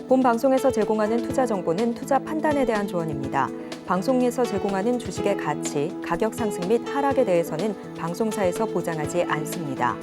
본 방송에서 제공하는 투자 정보는 투자 판단에 대한 조언입니다. 방송에서 제공하는 주식의 가치, 가격 상승 및 하락에 대해서는 방송사에서 보장하지 않습니다.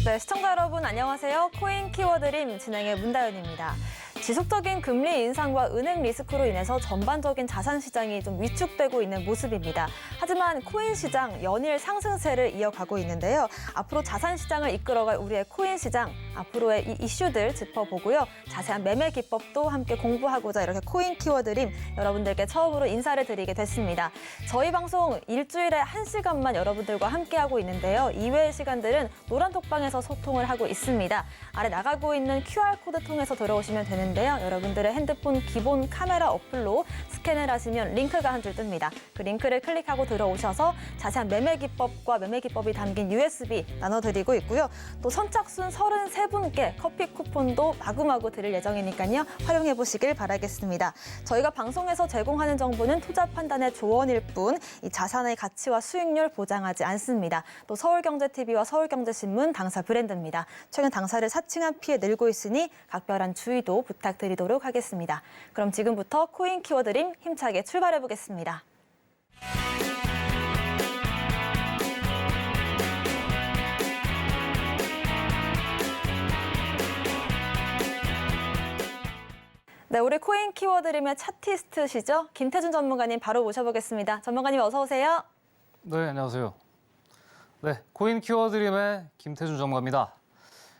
네, 시청자 여러분 안녕하세요. 코인 키워드림 진행의 문다연입니다. 지속적인 금리 인상과 은행 리스크로 인해서 전반적인 자산 시장이 좀 위축되고 있는 모습입니다. 하지만 코인 시장 연일 상승세를 이어가고 있는데요. 앞으로 자산 시장을 이끌어갈 우리의 코인 시장, 앞으로의 이 이슈들 짚어보고요. 자세한 매매 기법도 함께 공부하고자 이렇게 코인 키워드림 여러분들께 처음으로 인사를 드리게 됐습니다. 저희 방송 일주일에 1시간만 여러분들과 함께하고 있는데요. 이외의 시간들은 노란톡방에서 소통을 하고 있습니다. 아래 나가고 있는 QR코드 통해서 들어오시면 되는데요. 여러분들의 핸드폰 기본 카메라 어플로 스캔을 하시면 링크가 한 줄 뜹니다. 그 링크를 클릭하고 들어오셔서 자세한 매매 기법과 매매 기법이 담긴 USB 나눠드리고 있고요. 또 선착순 33분께 커피 쿠폰도 마구마구 드릴 예정이니까요. 활용해 보시길 바라겠습니다. 저희가 방송에서 제공하는 정보는 투자 판단의 조언일 뿐 이 자산의 가치와 수익률 보장하지 않습니다. 또 서울경제TV와 서울경제신문 당사 브랜드입니다. 최근 당사를 사칭한 피해 늘고 있으니 각별한 주의도 부탁드리도록 하겠습니다. 그럼 지금부터 코인 키워드림 힘차게 출발해 보겠습니다. 네, 우리 코인 키워드림의 차티스트시죠? 김태준 전문가님 바로 모셔보겠습니다. 전문가님 어서 오세요. 네, 안녕하세요. 네, 코인 키워드림의 김태준 전문가입니다.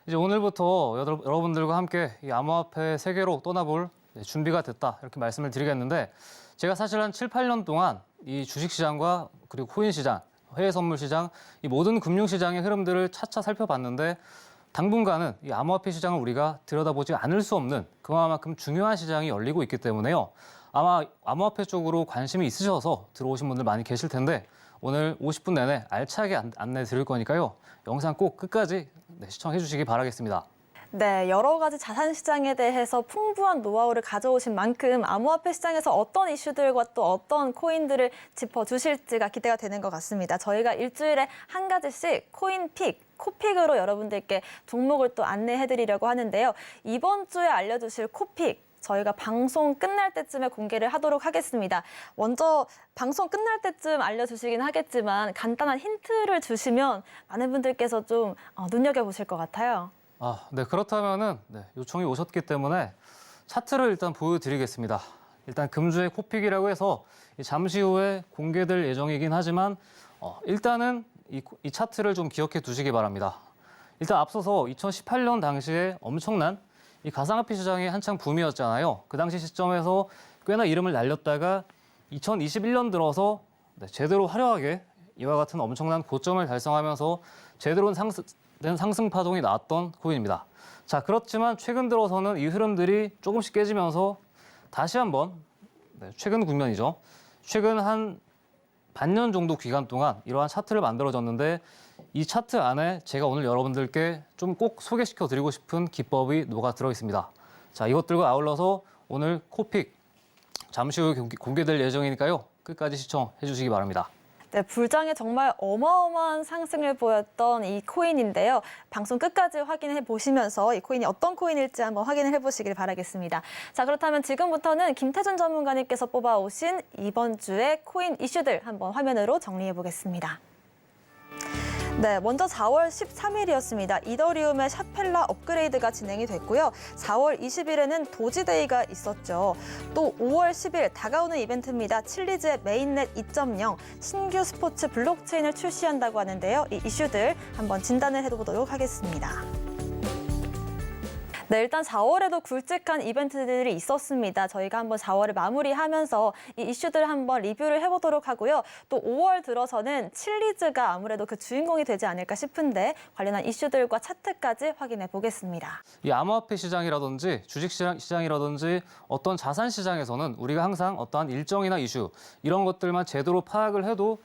이제 오늘부터 여러분들과 함께 이 암호화폐 세계로 떠나볼 준비가 됐다 이렇게 말씀을 드리겠는데 제가 사실 한 7, 8년 동안 이 주식시장과 그리고 코인 시장, 해외 선물 시장, 이 모든 금융시장의 흐름들을 차차 살펴봤는데 당분간은 이 암호화폐 시장을 우리가 들여다보지 않을 수 없는 그만큼 중요한 시장이 열리고 있기 때문에요. 아마 암호화폐 쪽으로 관심이 있으셔서 들어오신 분들 많이 계실 텐데 오늘 50분 내내 알차게 안내 드릴 거니까요. 영상 꼭 끝까지 시청해 주시기 바라겠습니다. 네, 여러 가지 자산 시장에 대해서 풍부한 노하우를 가져오신 만큼 암호화폐 시장에서 어떤 이슈들과 또 어떤 코인들을 짚어주실지가 기대가 되는 것 같습니다. 저희가 일주일에 한 가지씩 코인픽, 코픽으로 여러분들께 종목을 또 안내해드리려고 하는데요. 이번 주에 알려주실 코픽, 저희가 방송 끝날 때쯤에 공개를 하도록 하겠습니다. 먼저 방송 끝날 때쯤 알려주시긴 하겠지만 간단한 힌트를 주시면 많은 분들께서 좀 눈여겨보실 것 같아요. 네, 그렇다면은 요청이 오셨기 때문에 차트를 일단 보여드리겠습니다. 일단 금주의 코픽이라고 해서 잠시 후에 공개될 예정이긴 하지만 일단은 이 차트를 좀 기억해 두시기 바랍니다. 일단 앞서서 2018년 당시에 엄청난 이 가상화폐 시장이 한창 붐이었잖아요. 그 당시 시점에서 꽤나 이름을 날렸다가 2021년 들어서 제대로 화려하게 이와 같은 엄청난 고점을 달성하면서 제대로 된 상승 파동이 나왔던 코인입니다. 자, 그렇지만 최근 들어서는 이 흐름들이 조금씩 깨지면서 다시 한번 최근 국면이죠. 최근 한 반년 정도 기간 동안 이러한 차트를 만들어졌는데 이 차트 안에 제가 오늘 여러분들께 좀 꼭 소개시켜 드리고 싶은 기법이 녹아 들어 있습니다. 자, 이것들과 아울러서 오늘 코픽 잠시 후에 공개될 예정이니까요. 끝까지 시청해 주시기 바랍니다. 네, 불장에 정말 어마어마한 상승을 보였던 이 코인인데요. 방송 끝까지 확인해 보시면서 이 코인이 어떤 코인일지 한번 확인해 보시길 바라겠습니다. 자, 그렇다면 지금부터는 김태준 전문가님께서 뽑아오신 이번 주의 코인 이슈들 한번 화면으로 정리해 보겠습니다. 네, 먼저 4월 13일이었습니다. 이더리움의 샤펠라 업그레이드가 진행이 됐고요. 4월 20일에는 도지데이가 있었죠. 또 5월 10일 다가오는 이벤트입니다. 칠리즈의 메인넷 2.0 신규 스포츠 블록체인을 출시한다고 하는데요. 이 이슈들 한번 진단을 해보도록 하겠습니다. 네, 일단 4월에도 굵직한 이벤트들이 있었습니다. 저희가 한번 4월을 마무리하면서 이 이슈들 한번 리뷰를 해보도록 하고요. 또 5월 들어서는 칠리즈가 아무래도 그 주인공이 되지 않을까 싶은데 관련한 이슈들과 차트까지 확인해 보겠습니다. 이 암호화폐 시장이라든지 주식시장이라든지 어떤 자산 시장에서는 우리가 항상 어떠한 일정이나 이슈 이런 것들만 제대로 파악을 해도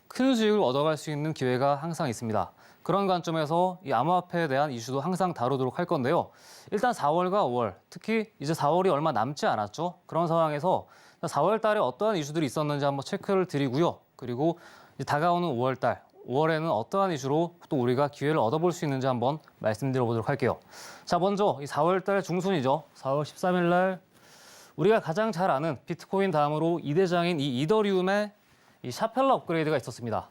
큰 수익을 얻어갈 수 있는 기회가 항상 있습니다. 그런 관점에서 이 암호화폐에 대한 이슈도 항상 다루도록 할 건데요. 일단 4월과 5월, 특히 이제 4월이 얼마 남지 않았죠. 그런 상황에서 4월 달에 어떠한 이슈들이 있었는지 한번 체크를 드리고요. 그리고 이제 다가오는 5월 달, 5월에는 어떠한 이슈로 또 우리가 기회를 얻어볼 수 있는지 한번 말씀드려보도록 할게요. 자, 먼저 이 4월 달 중순이죠. 4월 13일 날 우리가 가장 잘 아는 비트코인 다음으로 2대장인 이 이더리움의 이 샤펠라 업그레이드가 있었습니다.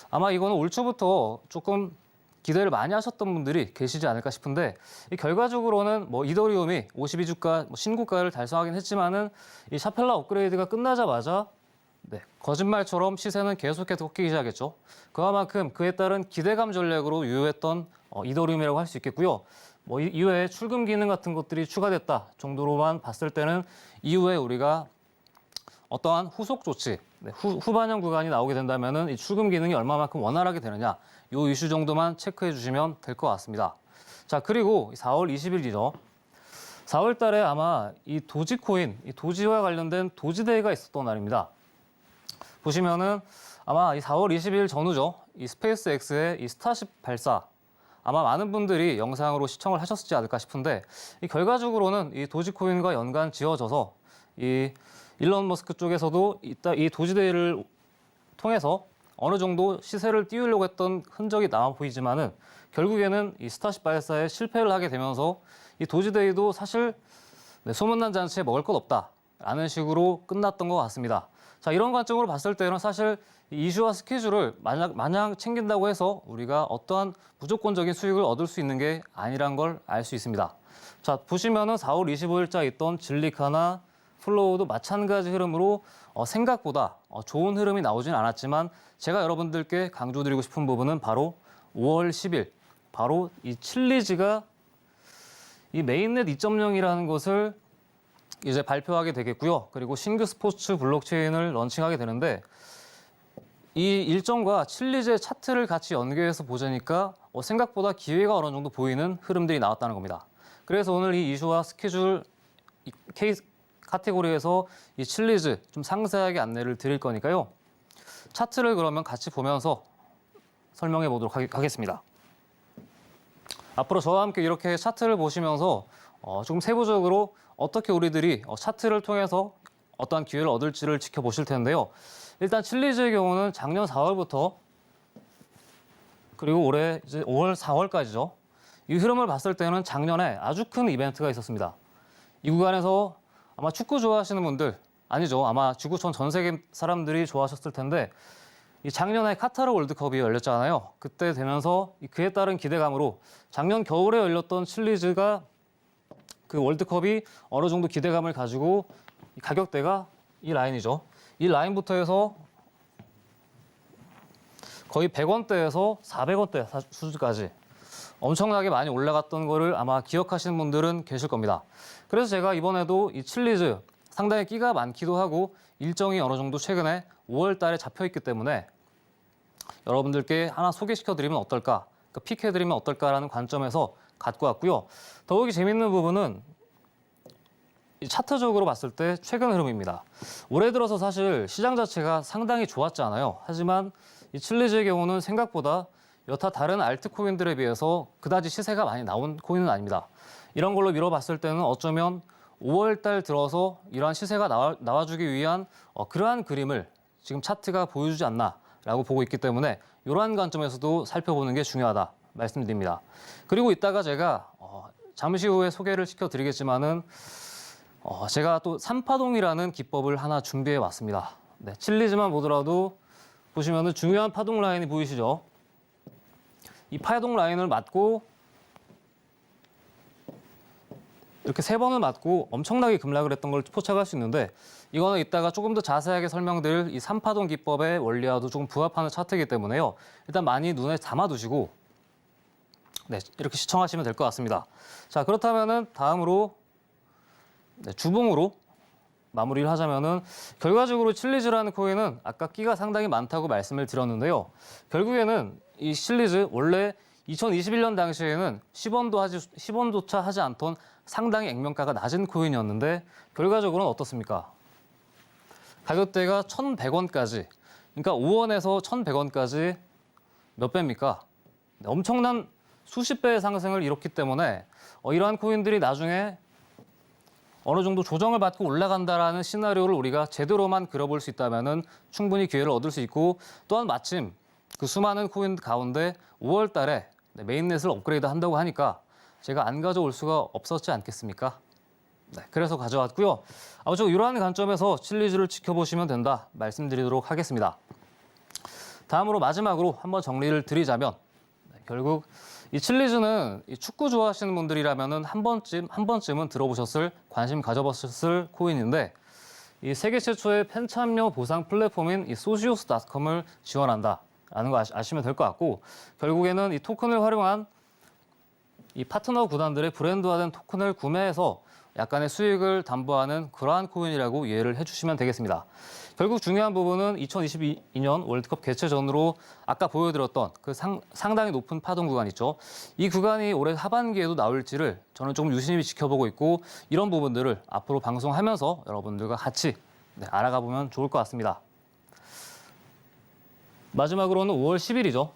아마 이거는 올 초부터 조금 기대를 많이 하셨던 분들이 계시지 않을까 싶은데 이 결과적으로는 뭐 이더리움이 52주가 신고가를 달성하긴 했지만은 이 샤펠라 업그레이드가 끝나자마자 거짓말처럼 시세는 계속해서 꺾이기 시작했죠. 그만큼 그에 따른 기대감 전략으로 유효했던 이더리움이라고 할 수 있겠고요. 뭐 이외에 출금 기능 같은 것들이 추가됐다 정도로만 봤을 때는 이후에 우리가 어떠한 후속 조치, 후반영 구간이 나오게 된다면은 이 출금 기능이 얼마만큼 원활하게 되느냐, 이 이슈 정도만 체크해 주시면 될 것 같습니다. 자, 그리고 4월 20일이죠. 4월 달에 아마 이 도지코인, 이 도지와 관련된 도지데이가 있었던 날입니다. 보시면은 아마 이 4월 20일 전후죠. 이 스페이스X의 이 스타쉽 발사, 아마 많은 분들이 영상으로 시청을 하셨지 않을까 싶은데 이 결과적으로는 이 도지코인과 연관 지어져서 이 일론 머스크 쪽에서도 이 도지데이를 통해서 어느 정도 시세를 띄우려고 했던 흔적이 남아 보이지만은 결국에는 이 스타쉽 발사에 실패를 하게 되면서 이 도지데이도 사실 소문난 잔치에 먹을 것 없다라는 식으로 끝났던 것 같습니다. 자, 이런 관점으로 봤을 때는 사실 이 이슈와 스케줄을 마냥 챙긴다고 해서 우리가 어떠한 무조건적인 수익을 얻을 수 있는 게 아니란 걸 알 수 있습니다. 자, 보시면은 4월 25일자 있던 진리카나 플로우도 마찬가지 흐름으로 생각보다 좋은 흐름이 나오진 않았지만 제가 여러분들께 강조드리고 싶은 부분은 바로 5월 10일, 바로 이 칠리즈가 이 메인넷 2.0이라는 것을 이제 발표하게 되겠고요. 그리고 신규 스포츠 블록체인을 런칭하게 되는데 이 일정과 칠리즈의 차트를 같이 연계해서 보자니까 생각보다 기회가 어느 정도 보이는 흐름들이 나왔다는 겁니다. 그래서 오늘 이 이슈와 스케줄 이 케이스 카테고리에서 이 칠리즈 좀 상세하게 안내를 드릴 거니까요. 차트를 그러면 같이 보면서 설명해 보도록 하겠습니다. 앞으로 저와 함께 이렇게 차트를 보시면서 조금 세부적으로 어떻게 우리들이 차트를 통해서 어떠한 기회를 얻을지를 지켜보실 텐데요. 일단 칠리즈의 경우는 작년 4월부터 그리고 올해 이제 5월, 4월까지죠. 이 흐름을 봤을 때는 작년에 아주 큰 이벤트가 있었습니다. 이 구간에서 아마 축구 좋아하시는 분들, 아니죠. 아마 지구촌 전 세계 사람들이 좋아하셨을 텐데 이 작년에 카타르 월드컵이 열렸잖아요. 그때 되면서 그에 따른 기대감으로 작년 겨울에 열렸던 칠리즈가 그 월드컵이 어느 정도 기대감을 가지고 이 가격대가 이 라인이죠. 이 라인부터 해서 거의 100원대에서 400원대 수준까지 엄청나게 많이 올라갔던 거를 아마 기억하시는 분들은 계실 겁니다. 그래서 제가 이번에도 이 칠리즈 상당히 끼가 많기도 하고 일정이 어느 정도 최근에 5월 달에 잡혀 있기 때문에 여러분들께 하나 소개시켜드리면 어떨까, 그러니까 픽해드리면 어떨까라는 관점에서 갖고 왔고요. 더욱이 재밌는 부분은 이 차트적으로 봤을 때 최근 흐름입니다. 올해 들어서 사실 시장 자체가 상당히 좋았잖아요. 하지만 이 칠리즈의 경우는 생각보다 여타 다른 알트코인들에 비해서 그다지 시세가 많이 나온 코인은 아닙니다. 이런 걸로 미뤄봤을 때는 어쩌면 5월 달 들어서 이러한 시세가 나와주기 위한 그러한 그림을 지금 차트가 보여주지 않나라고 보고 있기 때문에 이러한 관점에서도 살펴보는 게 중요하다 말씀드립니다. 그리고 이따가 제가 잠시 후에 소개를 시켜드리겠지만은 제가 또 3파동이라는 기법을 하나 준비해 왔습니다. 네, 칠리즈만 보더라도 보시면은 중요한 파동 라인이 보이시죠? 이 파동 라인을 맞고 이렇게 3번을 맞고 엄청나게 급락을 했던 걸 포착할 수 있는데 이거는 이따가 조금 더 자세하게 설명드릴 이 3파동 기법의 원리와도 조금 부합하는 차트이기 때문에요. 일단 많이 눈에 담아두시고 네, 이렇게 시청하시면 될 것 같습니다. 자, 그렇다면은 다음으로 주봉으로 마무리를 하자면은 결과적으로 칠리즈라는 코인은 아까 끼가 상당히 많다고 말씀을 드렸는데요. 결국에는 이 칠리즈 원래 2021년 당시에는 10원조차 하지 않던 상당히 액면가가 낮은 코인이었는데 결과적으로는 어떻습니까? 가격대가 1,100원까지, 그러니까 5원에서 1,100원까지 몇 배입니까? 네, 엄청난 수십 배의 상승을 이뤘기 때문에 이러한 코인들이 나중에 어느 정도 조정을 받고 올라간다라는 시나리오를 우리가 제대로만 그려볼 수 있다면은 충분히 기회를 얻을 수 있고 또한 마침 그 수많은 코인 가운데 5월 달에 메인넷을 업그레이드 한다고 하니까 제가 안 가져올 수가 없었지 않겠습니까? 네, 그래서 가져왔고요. 아무쪼록 이러한 관점에서 칠리즈를 지켜보시면 된다 말씀드리도록 하겠습니다. 다음으로 마지막으로 한번 정리를 드리자면 결국 이 칠리즈는 이 축구 좋아하시는 분들이라면은 한 번쯤은 들어보셨을 관심 가져보셨을 코인인데 이 세계 최초의 팬 참여 보상 플랫폼인 이 소시오스.com을 지원한다라는 거 아시면 될 것 같고 결국에는 이 토큰을 활용한 이 파트너 구단들의 브랜드화된 토큰을 구매해서 약간의 수익을 담보하는 그러한 코인이라고 이해를 해주시면 되겠습니다. 결국 중요한 부분은 2022년 월드컵 개최 전으로 아까 보여드렸던 그 상당히 높은 파동 구간 있죠. 이 구간이 올해 하반기에도 나올지를 저는 조금 유심히 지켜보고 있고 이런 부분들을 앞으로 방송하면서 여러분들과 같이 알아가 보면 좋을 것 같습니다. 마지막으로는 5월 10일이죠.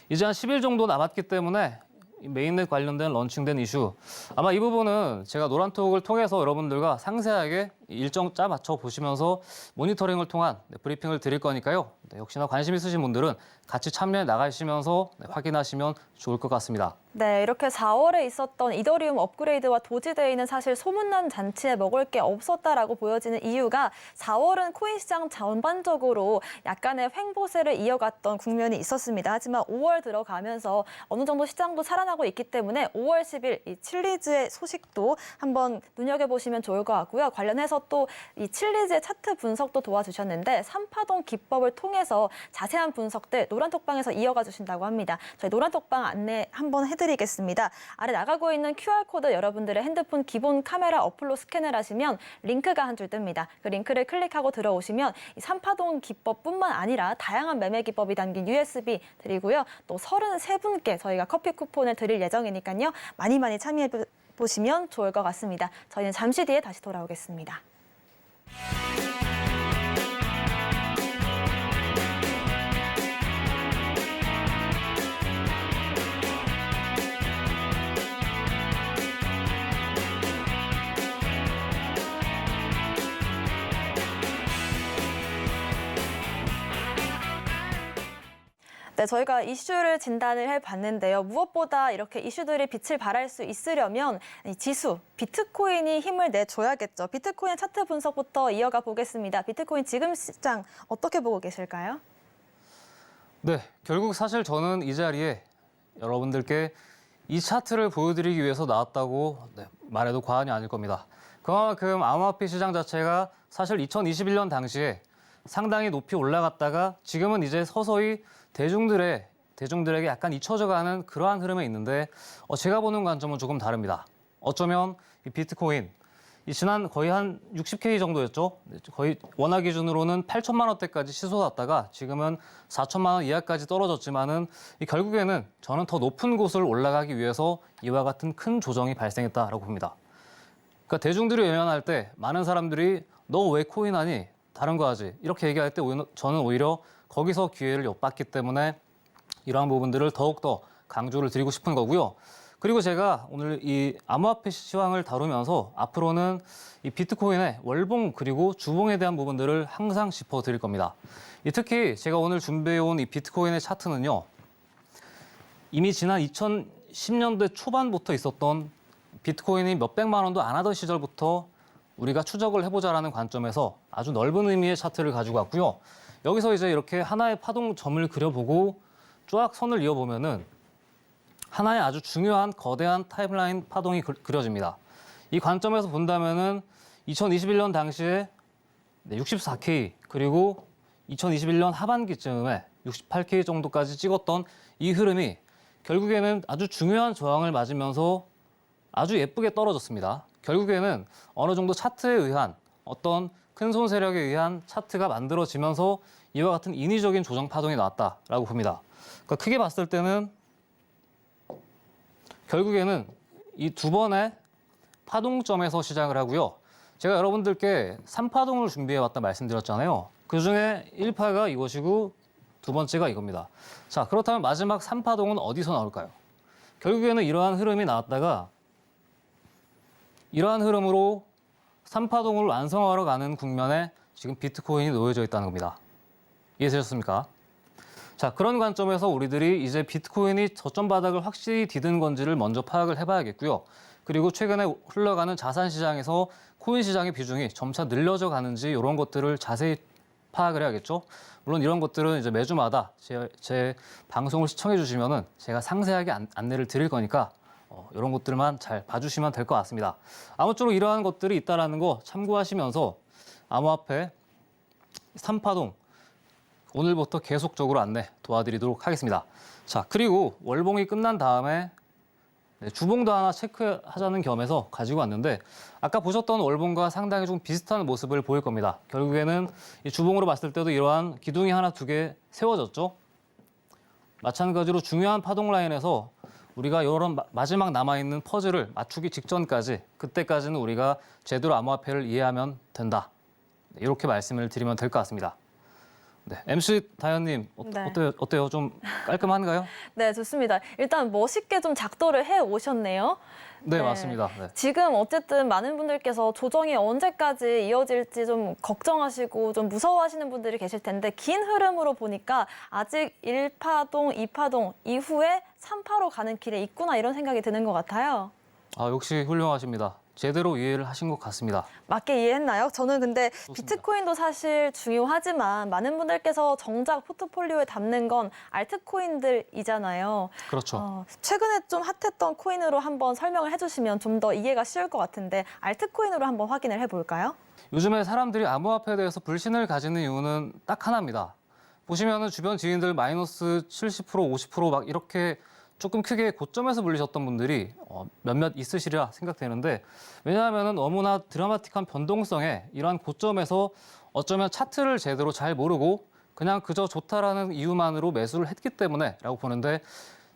이제 한 10일 정도 남았기 때문에 메인넷 관련된 런칭된 이슈 아마 이 부분은 제가 노란톡을 통해서 여러분들과 상세하게 일정 짜 맞춰 보시면서 모니터링을 통한 브리핑을 드릴 거니까요. 역시나 관심 있으신 분들은 같이 참여해 나가시면서 확인하시면 좋을 것 같습니다. 네, 이렇게 4월에 있었던 이더리움 업그레이드와 도지데이는 사실 소문난 잔치에 먹을 게 없었다라고 보여지는 이유가 4월은 코인 시장 전반적으로 약간의 횡보세를 이어갔던 국면이 있었습니다. 하지만 5월 들어가면서 어느 정도 시장도 살아나고 있기 때문에 5월 10일 이 칠리즈의 소식도 한번 눈여겨보시면 좋을 것 같고요. 관련해서 또 이 칠리즈의 차트 분석도 도와주셨는데 3파동 기법을 통해서 자세한 분석들 노란톡방에서 이어가 주신다고 합니다. 저희 노란톡방 안내 한번 해드리겠습니다. 아래 나가고 있는 QR코드 여러분들의 핸드폰 기본 카메라 어플로 스캔을 하시면 링크가 한 줄 뜹니다. 그 링크를 클릭하고 들어오시면 이 3파동 기법뿐만 아니라 다양한 매매 기법이 담긴 USB 드리고요. 또 33분께 저희가 커피 쿠폰을 드릴 예정이니까요. 많이 참여해 보시면 좋을 것 같습니다. 저희는 잠시 뒤에 다시 돌아오겠습니다. 네, 저희가 이슈를 진단을 해봤는데요. 무엇보다 이렇게 이슈들이 빛을 발할 수 있으려면 이 지수, 비트코인이 힘을 내줘야겠죠. 비트코인 차트 분석부터 이어가 보겠습니다. 비트코인 지금 시장 어떻게 보고 계실까요? 네, 결국 사실 저는 이 자리에 여러분들께 이 차트를 보여드리기 위해서 나왔다고 말해도 과언이 아닐 겁니다. 그만큼 암호화폐 시장 자체가 사실 2021년 당시에 상당히 높이 올라갔다가 지금은 이제 서서히 대중들에게 약간 잊혀져가는 그러한 흐름에 있는데 제가 보는 관점은 조금 다릅니다. 어쩌면 이 비트코인 이 지난 거의 한 60K 정도였죠. 거의 원화 기준으로는 8천만 원대까지 치솟았다가 지금은 4천만 원 이하까지 떨어졌지만은 결국에는 저는 더 높은 곳을 올라가기 위해서 이와 같은 큰 조정이 발생했다라고 봅니다. 그러니까 대중들이 외면할 때 많은 사람들이 너 왜 코인 하니? 다른 거 하지. 이렇게 얘기할 때 저는 오히려 거기서 기회를 엿봤기 때문에 이러한 부분들을 더욱더 강조를 드리고 싶은 거고요. 그리고 제가 오늘 이 암호화폐 시황을 다루면서 앞으로는 이 비트코인의 월봉 그리고 주봉에 대한 부분들을 항상 짚어드릴 겁니다. 특히 제가 오늘 준비해온 이 비트코인의 차트는요. 이미 지난 2010년대 초반부터 있었던 비트코인이 몇백만 원도 안 하던 시절부터 우리가 추적을 해보자라는 관점에서 아주 넓은 의미의 차트를 가지고 왔고요. 여기서 이제 이렇게 하나의 파동점을 그려보고 쫙 선을 이어보면은 하나의 아주 중요한 거대한 타임라인 파동이 그려집니다. 이 관점에서 본다면은 2021년 당시에 64K 그리고 2021년 하반기쯤에 68K 정도까지 찍었던 이 흐름이 결국에는 아주 중요한 저항을 맞으면서 아주 예쁘게 떨어졌습니다. 결국에는 어느 정도 차트에 의한 어떤 큰손 세력에 의한 차트가 만들어지면서 이와 같은 인위적인 조정 파동이 나왔다라고 봅니다. 그러니까 크게 봤을 때는 결국에는 이 두 번의 파동점에서 시작을 하고요. 제가 여러분들께 3파동을 준비해왔다 말씀드렸잖아요. 그중에 1파가 이것이고 두 번째가 이겁니다. 자, 그렇다면 마지막 3파동은 어디서 나올까요? 결국에는 이러한 흐름이 나왔다가 이러한 흐름으로 3파동을 완성하러 가는 국면에 지금 비트코인이 놓여져 있다는 겁니다. 이해되셨습니까? 자, 그런 관점에서 우리들이 이제 비트코인이 저점 바닥을 확실히 디딘 건지를 먼저 파악을 해봐야겠고요. 그리고 최근에 흘러가는 자산 시장에서 코인 시장의 비중이 점차 늘려져 가는지 이런 것들을 자세히 파악을 해야겠죠. 물론 이런 것들은 이제 매주마다 제 방송을 시청해 주시면은 제가 상세하게 안내를 드릴 거니까 이런 것들만 잘 봐주시면 될 것 같습니다. 아무쪼록 이러한 것들이 있다라는 거 참고하시면서 암호화폐 3파동 오늘부터 계속적으로 안내 도와드리도록 하겠습니다. 자, 그리고 월봉이 끝난 다음에 주봉도 하나 체크하자는 겸해서 가지고 왔는데 아까 보셨던 월봉과 상당히 좀 비슷한 모습을 보일 겁니다. 결국에는 이 주봉으로 봤을 때도 이러한 기둥이 하나 두 개 세워졌죠. 마찬가지로 중요한 파동 라인에서 우리가 이런 마지막 남아있는 퍼즐을 맞추기 직전까지 그때까지는 우리가 제대로 암호화폐를 이해하면 된다. 이렇게 말씀을 드리면 될 것 같습니다. 네, MC 다현님 네. 어때요? 좀 깔끔한가요? 네, 좋습니다. 일단 멋있게 좀 작도를 해 오셨네요. 네, 네. 맞습니다. 네. 지금 어쨌든 많은 분들께서 조정이 언제까지 이어질지 좀 걱정하시고 좀 무서워하시는 분들이 계실 텐데 긴 흐름으로 보니까 아직 1파동, 2파동 이후에 3파로 가는 길에 있구나 이런 생각이 드는 것 같아요. 아, 역시 훌륭하십니다. 제대로 이해를 하신 것 같습니다. 맞게 이해했나요? 저는 근데 좋습니다. 비트코인도 사실 중요하지만 많은 분들께서 정작 포트폴리오에 담는 건 알트코인들이잖아요. 그렇죠. 최근에 좀 핫했던 코인으로 한번 설명을 해주시면 좀 더 이해가 쉬울 것 같은데 알트코인으로 한번 확인을 해볼까요? 요즘에 사람들이 암호화폐에 대해서 불신을 가지는 이유는 딱 하나입니다. 보시면은 주변 지인들 마이너스 70%, 50%막 이렇게 조금 크게 고점에서 물리셨던 분들이 몇몇 있으시리라 생각되는데 왜냐하면 너무나 드라마틱한 변동성에 이러한 고점에서 어쩌면 차트를 제대로 잘 모르고 그냥 그저 좋다라는 이유만으로 매수를 했기 때문에라고 보는데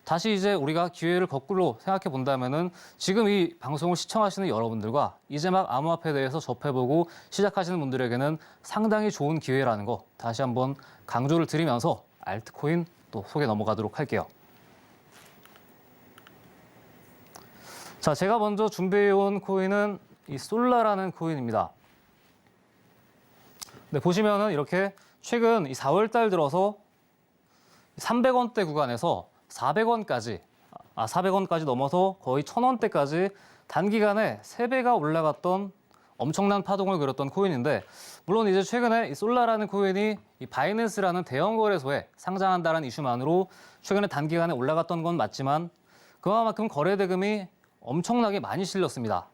다시 이제 우리가 기회를 거꾸로 생각해 본다면은 지금 이 방송을 시청하시는 여러분들과 이제 막 암호화폐에 대해서 접해보고 시작하시는 분들에게는 상당히 좋은 기회라는 거 다시 한번 강조를 드리면서 알트코인 또 소개 넘어가도록 할게요. 자, 제가 먼저 준비해온 코인은 이 솔라라는 코인입니다. 네, 보시면은 이렇게 최근 이 4월 달 들어서 300원대 구간에서 400원까지 넘어서 거의 1000원대까지 단기간에 3배가 올라갔던 엄청난 파동을 그렸던 코인인데 물론 이제 최근에 이 솔라라는 코인이 이 바이낸스라는 대형 거래소에 상장한다는 이슈만으로 최근에 단기간에 올라갔던 건 맞지만 그만큼 거래 대금이 엄청나게 많이 실렸습니다.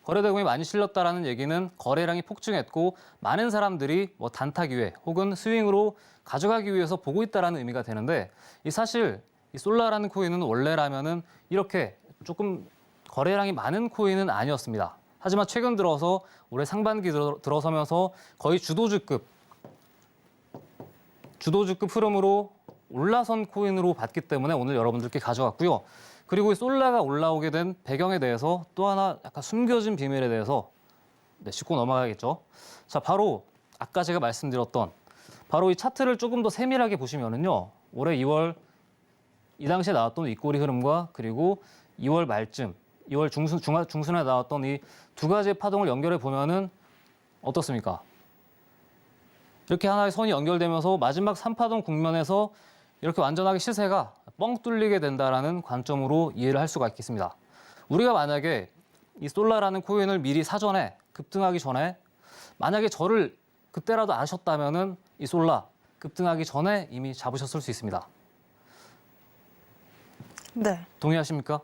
거래 대금이 많이 실렸다라는 얘기는 거래량이 폭증했고 많은 사람들이 뭐 단타 기회 혹은 스윙으로 가져가기 위해서 보고 있다라는 의미가 되는데 사실 이 솔라라는 코인은 원래라면은 이렇게 조금 거래량이 많은 코인은 아니었습니다. 하지만 최근 들어서 올해 상반기 들어서면서 거의 주도주급 흐름으로 올라선 코인으로 봤기 때문에 오늘 여러분들께 가져왔고요. 그리고 이 솔라가 올라오게 된 배경에 대해서 또 하나 약간 숨겨진 비밀에 대해서 짚고 넘어가겠죠. 자, 바로 아까 제가 말씀드렸던 바로 이 차트를 조금 더 세밀하게 보시면은요. 올해 2월 이 당시에 나왔던 윗꼬리 흐름과 그리고 2월 말쯤, 2월 중순에 나왔던 이 두 가지의 파동을 연결해 보면은 어떻습니까? 이렇게 하나의 선이 연결되면서 마지막 3파동 국면에서 이렇게 완전하게 시세가 뻥 뚫리게 된다라는 관점으로 이해를 할 수가 있겠습니다. 우리가 만약에 이 솔라라는 코인을 미리 사전에 급등하기 전에 만약에 저를 그때라도 아셨다면은 이 솔라 급등하기 전에 이미 잡으셨을 수 있습니다. 네, 동의하십니까?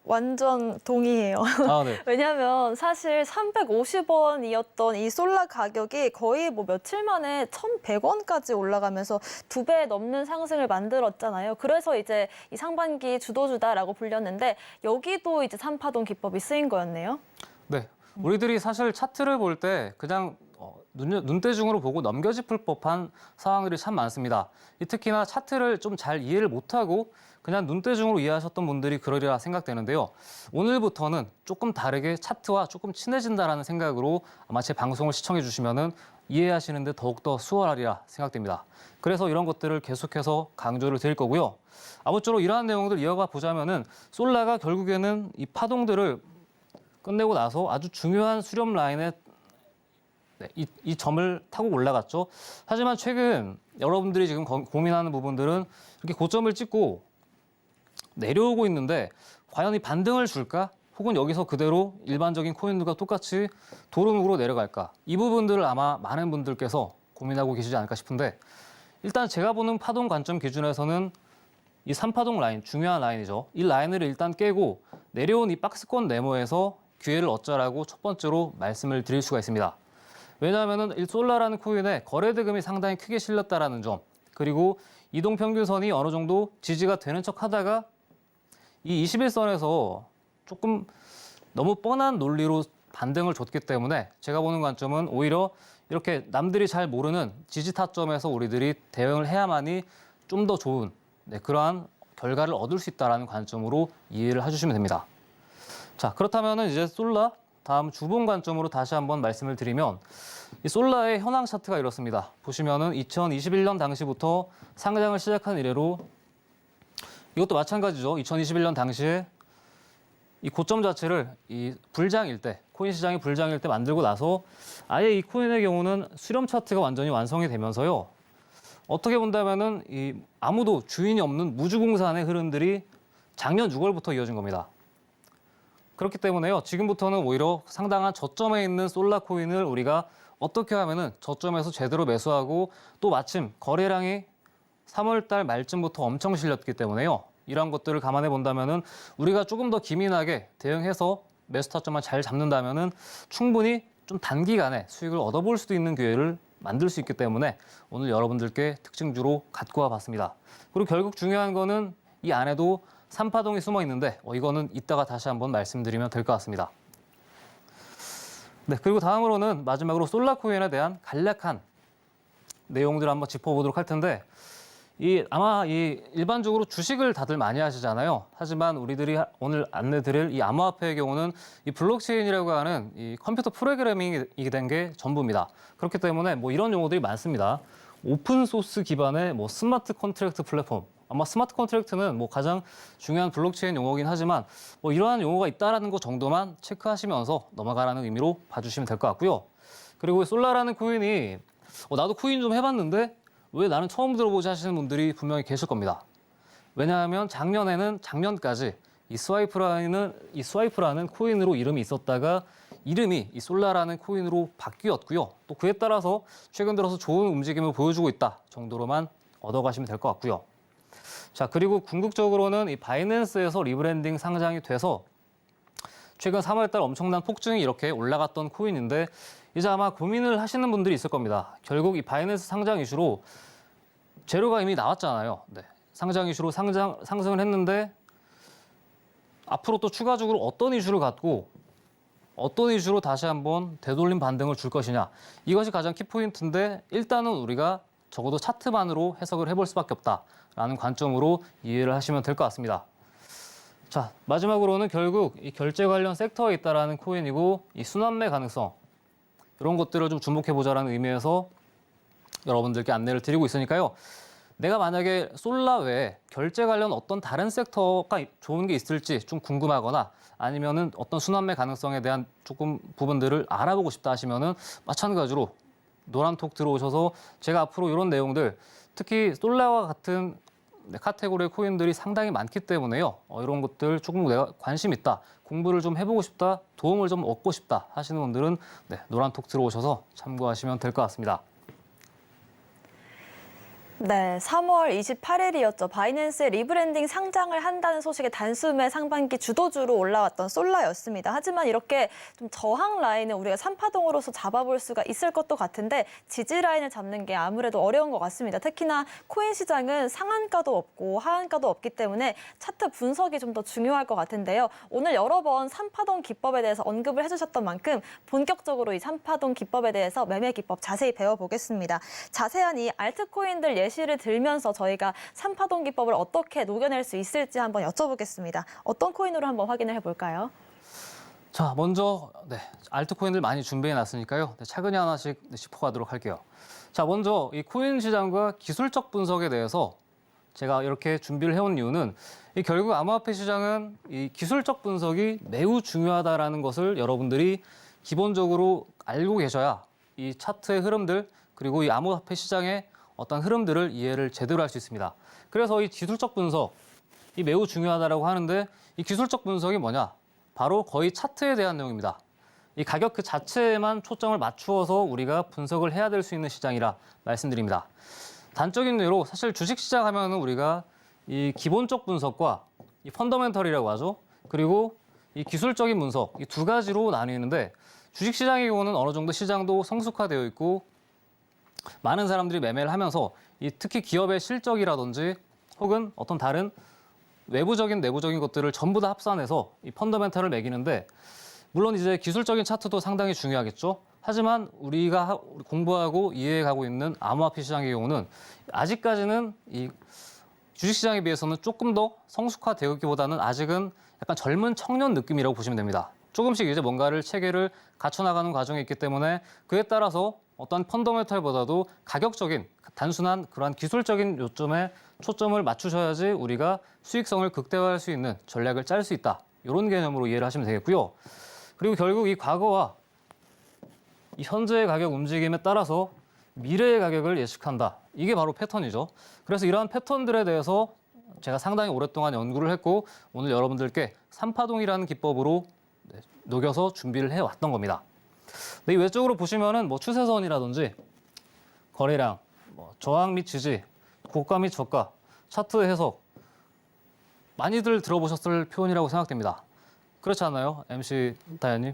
완전 동의해요. 아, 네. 왜냐하면 사실 350원이었던 이 솔라 가격이 거의 뭐 며칠 만에 1,100원까지 올라가면서 2배 넘는 상승을 만들었잖아요. 그래서 이제 이 상반기 주도주다라고 불렸는데 여기도 이제 3파동 기법이 쓰인 거였네요. 네. 우리들이 사실 차트를 볼 때 그냥 눈대중으로 보고 넘겨짚을 법한 상황들이 참 많습니다. 특히나 차트를 좀 잘 이해를 못하고 그냥 눈대중으로 이해하셨던 분들이 그러리라 생각되는데요. 오늘부터는 조금 다르게 차트와 조금 친해진다라는 생각으로 아마 제 방송을 시청해 주시면은 이해하시는데 더욱더 수월하리라 생각됩니다. 그래서 이런 것들을 계속해서 강조를 드릴 거고요. 아무쪼록 이러한 내용들 이어가 보자면은 솔라가 결국에는 이 파동들을 끝내고 나서 아주 중요한 수렴 라인에 네, 이 점을 타고 올라갔죠. 하지만 최근 여러분들이 지금 고민하는 부분들은 이렇게 고점을 찍고 내려오고 있는데 과연 이 반등을 줄까? 혹은 여기서 그대로 일반적인 코인들과 똑같이 도루묵으로 내려갈까? 이 부분들을 아마 많은 분들께서 고민하고 계시지 않을까 싶은데 일단 제가 보는 파동 관점 기준에서는 이 3파동 라인, 중요한 라인이죠. 이 라인을 일단 깨고 내려온 이 박스권 네모에서 기회를 얻자라고 첫 번째로 말씀을 드릴 수가 있습니다. 왜냐하면 이 솔라라는 코인에 거래 대금이 상당히 크게 실렸다라는 점, 그리고 이동평균선이 어느 정도 지지가 되는 척 하다가 이 21선에서 조금 너무 뻔한 논리로 반등을 줬기 때문에 제가 보는 관점은 오히려 이렇게 남들이 잘 모르는 지지 타점에서 우리들이 대응을 해야만이 좀 더 좋은 그러한 결과를 얻을 수 있다는 관점으로 이해를 해주시면 됩니다. 자, 그렇다면 이제 솔라 다음 주봉 관점으로 다시 한번 말씀을 드리면 이 솔라의 현황 차트가 이렇습니다. 보시면은 2021년 당시부터 상장을 시작한 이래로 이것도 마찬가지죠. 2021년 당시에 이 고점 자체를 이 불장일 때, 코인 시장이 불장일 때 만들고 나서 아예 이 코인의 경우는 수렴 차트가 완전히 완성이 되면서요. 어떻게 본다면은 이 아무도 주인이 없는 무주공산의 흐름들이 작년 6월부터 이어진 겁니다. 그렇기 때문에요. 지금부터는 오히려 상당한 저점에 있는 솔라 코인을 우리가 어떻게 하면은 저점에서 제대로 매수하고 또 마침 거래량이 3월 달 말쯤부터 엄청 실렸기 때문에요. 이러한 것들을 감안해 본다면은 우리가 조금 더 기민하게 대응해서 매수 타점만 잘 잡는다면은 충분히 좀 단기간에 수익을 얻어볼 수도 있는 기회를 만들 수 있기 때문에 오늘 여러분들께 특징주로 갖고 와봤습니다. 그리고 결국 중요한 거는 이 안에도 3파동이 숨어 있는데 이거는 이따가 다시 한번 말씀드리면 될 것 같습니다. 네, 그리고 다음으로는 마지막으로 솔라 코인에 대한 간략한 내용들을 한번 짚어보도록 할 텐데 아마 일반적으로 주식을 다들 많이 하시잖아요. 하지만 우리들이 오늘 안내드릴 이 암호화폐의 경우는 이 블록체인이라고 하는 이 컴퓨터 프로그래밍이 된 게 전부입니다. 그렇기 때문에 이런 용어들이 많습니다. 오픈 소스 기반의 스마트 컨트랙트 플랫폼. 아마 스마트 컨트랙트는 가장 중요한 블록체인 용어긴 하지만 이러한 용어가 있다라는 것 정도만 체크하시면서 넘어가라는 의미로 봐주시면 될 것 같고요. 그리고 솔라라는 코인이 나도 코인 좀 해봤는데 왜 나는 처음 들어보지 하시는 분들이 분명히 계실 겁니다. 왜냐하면 작년까지 이 스와이프라는 코인으로 이름이 있었다가 이름이 이 솔라라는 코인으로 바뀌었고요. 또 그에 따라서 최근 들어서 좋은 움직임을 보여주고 있다 정도로만 얻어가시면 될 것 같고요. 자, 그리고 궁극적으로는 이 바이낸스에서 리브랜딩 상장이 돼서 최근 3월 달 엄청난 폭증이 이렇게 올라갔던 코인인데 이제 아마 고민을 하시는 분들이 있을 겁니다. 결국 이 바이낸스 상장 이슈로 재료가 이미 나왔잖아요. 네. 상장 이슈로 상승을 했는데 앞으로 또 추가적으로 어떤 이슈를 갖고 어떤 이슈로 다시 한번 되돌림 반등을 줄 것이냐. 이것이 가장 키포인트인데 일단은 우리가 적어도 차트만으로 해석을 해볼 수밖에 없다라는 관점으로 이해를 하시면 될 것 같습니다. 자, 마지막으로는 결국 이 결제 관련 섹터에 있다라는 코인이고 이 순환매 가능성 이런 것들을 좀 주목해보자라는 의미에서 여러분들께 안내를 드리고 있으니까요. 내가 만약에 솔라 외에 결제 관련 어떤 다른 섹터가 좋은 게 있을지 좀 궁금하거나 아니면은 어떤 순환매 가능성에 대한 조금 부분들을 알아보고 싶다 하시면은 마찬가지로 노란톡 들어오셔서 제가 앞으로 이런 내용들 특히 솔라와 같은 카테고리의 코인들이 상당히 많기 때문에요. 이런 것들 조금 내가 관심 있다, 공부를 좀 해보고 싶다, 도움을 좀 얻고 싶다 하시는 분들은 노란톡 들어오셔서 참고하시면 될 것 같습니다. 네, 3월 28일이었죠. 바이낸스의 리브랜딩 상장을 한다는 소식에 단숨에 상반기 주도주로 올라왔던 솔라였습니다. 하지만 이렇게 좀 저항 라인을 우리가 3파동으로서 잡아볼 수가 있을 것도 같은데 지지 라인을 잡는 게 아무래도 어려운 것 같습니다. 특히나 코인 시장은 상한가도 없고 하한가도 없기 때문에 차트 분석이 좀 더 중요할 것 같은데요. 오늘 여러 번 3파동 기법에 대해서 언급을 해주셨던 만큼 본격적으로 이 3파동 기법에 대해서 매매 기법 자세히 배워보겠습니다. 자세한 이 알트코인들 예시를 들면서 저희가 3파동 기법을 어떻게 녹여낼 수 있을지 한번 여쭤보겠습니다. 어떤 코인으로 한번 확인을 해볼까요? 자, 먼저 알트코인들 많이 준비해놨으니까요. 차근히 하나씩 짚어가도록 할게요. 자, 먼저 이 코인 시장과 기술적 분석에 대해서 제가 이렇게 준비를 해온 이유는 결국 암호화폐 시장은 이 기술적 분석이 매우 중요하다라는 것을 여러분들이 기본적으로 알고 계셔야 이 차트의 흐름들 그리고 이 암호화폐 시장의 어떤 흐름들을 이해를 제대로 할 수 있습니다. 그래서 이 기술적 분석, 이 매우 중요하다라고 하는데 이 기술적 분석이 뭐냐? 바로 거의 차트에 대한 내용입니다. 이 가격 그 자체에만 초점을 맞추어서 우리가 분석을 해야 될 수 있는 시장이라 말씀드립니다. 단적인 예로 사실 주식시장 하면은 우리가 이 기본적 분석과 이 펀더멘털이라고 하죠. 그리고 이 기술적인 분석, 이 두 가지로 나뉘는데 주식시장의 경우는 어느 정도 시장도 성숙화되어 있고 많은 사람들이 매매를 하면서 이 특히 기업의 실적이라든지 혹은 어떤 다른 외부적인 내부적인 것들을 전부 다 합산해서 이 펀더멘털을 매기는데 물론 이제 기술적인 차트도 상당히 중요하겠죠. 하지만 우리가 공부하고 이해하고 있는 암호화폐 시장의 경우는 아직까지는 이 주식시장에 비해서는 조금 더 성숙화되었기보다는 아직은 약간 젊은 청년 느낌이라고 보시면 됩니다. 조금씩 이제 뭔가를 체계를 갖춰나가는 과정이 있기 때문에 그에 따라서 어떤 펀더멘털보다도 가격적인 단순한 그러한 기술적인 요점에 초점을 맞추셔야지 우리가 수익성을 극대화할 수 있는 전략을 짤 수 있다. 이런 개념으로 이해를 하시면 되겠고요. 그리고 결국 이 과거와 이 현재의 가격 움직임에 따라서 미래의 가격을 예측한다. 이게 바로 패턴이죠. 그래서 이러한 패턴들에 대해서 제가 상당히 오랫동안 연구를 했고 오늘 여러분들께 3파동이라는 기법으로 녹여서 준비를 해왔던 겁니다. 이 외적으로 보시면은 뭐 추세선이라든지 거래량, 뭐 저항 및 지지, 고가 및 저가, 차트 해석 많이들 들어보셨을 표현이라고 생각됩니다. 그렇지 않나요, MC 다현님?